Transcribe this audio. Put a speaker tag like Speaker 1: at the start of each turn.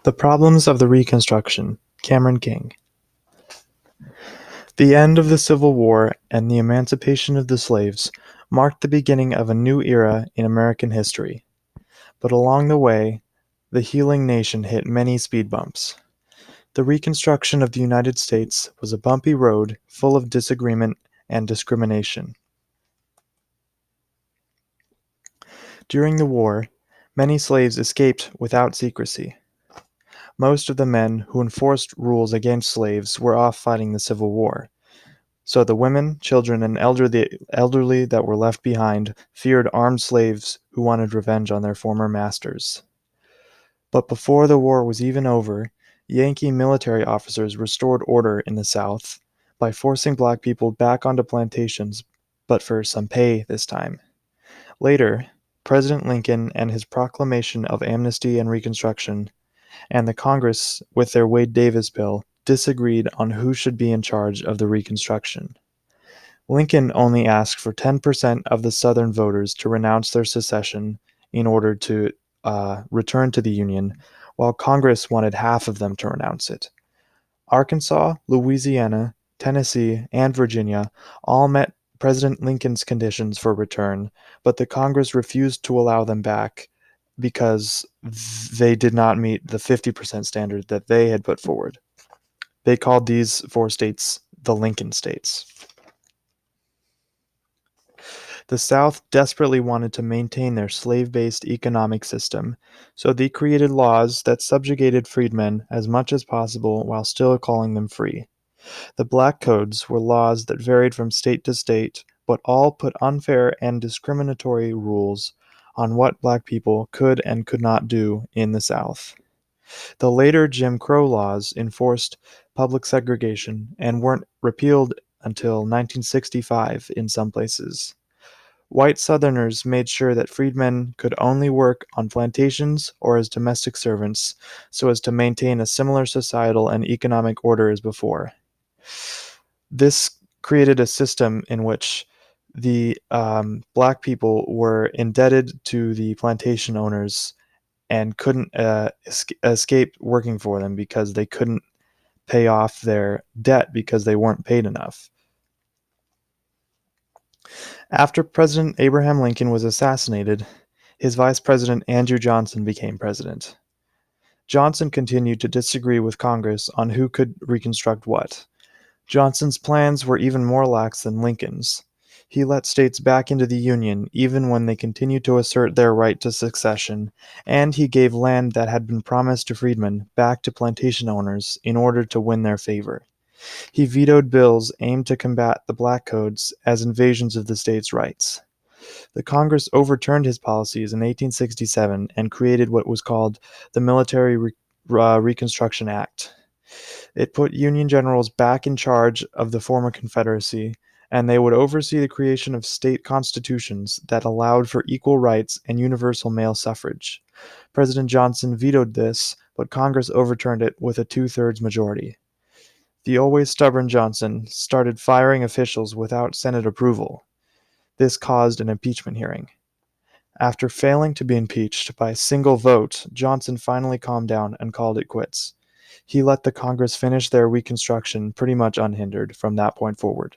Speaker 1: The Problems of the Reconstruction, Cameron King. The end of the Civil War and the emancipation of the slaves marked the beginning of a new era in American history. But along the way, the healing nation hit many speed bumps. The Reconstruction of the United States was a bumpy road full of disagreement and discrimination. During the war, many slaves escaped without secrecy. Most of the men who enforced rules against slaves were off fighting the Civil War. So the women, children, and elderly that were left behind feared armed slaves who wanted revenge on their former masters. But before the war was even over, Yankee military officers restored order in the South by forcing black people back onto plantations, but for some pay this time. Later, President Lincoln and his proclamation of amnesty and Reconstruction, and the Congress, with their Wade Davis bill, disagreed on who should be in charge of the Reconstruction. Lincoln only asked for 10% of the Southern voters to renounce their secession in order to return to the Union, while Congress wanted half of them to renounce it. Arkansas, Louisiana, Tennessee, and Virginia all met President Lincoln's conditions for return, but the Congress refused to allow them back because they did not meet the 50% standard that they had put forward. They called these four states the Lincoln States. The South desperately wanted to maintain their slave-based economic system, so they created laws that subjugated freedmen as much as possible while still calling them free. The Black Codes were laws that varied from state to state, but all put unfair and discriminatory rules on what black people could and could not do in the South. The later Jim Crow laws enforced public segregation and weren't repealed until 1965 in some places. White Southerners made sure that freedmen could only work on plantations or as domestic servants, so as to maintain a similar societal and economic order as before. This created a system in which the black people were indebted to the plantation owners and couldn't escape working for them because they couldn't pay off their debt because they weren't paid enough. After President Abraham Lincoln was assassinated, his vice president Andrew Johnson became president. Johnson continued to disagree with Congress on who could reconstruct what. Johnson's plans were even more lax than Lincoln's. He let states back into the Union even when they continued to assert their right to succession, and he gave land that had been promised to freedmen back to plantation owners in order to win their favor. He vetoed bills aimed to combat the Black Codes as invasions of the states' rights. The Congress overturned his policies in 1867 and created what was called the Military Reconstruction Act. It put Union generals back in charge of the former Confederacy, and they would oversee the creation of state constitutions that allowed for equal rights and universal male suffrage. President Johnson vetoed this, but Congress overturned it with a two-thirds majority. The always stubborn Johnson started firing officials without Senate approval. This caused an impeachment hearing. After failing to be impeached by a single vote, Johnson finally calmed down and called it quits. He let the Congress finish their Reconstruction pretty much unhindered from that point forward.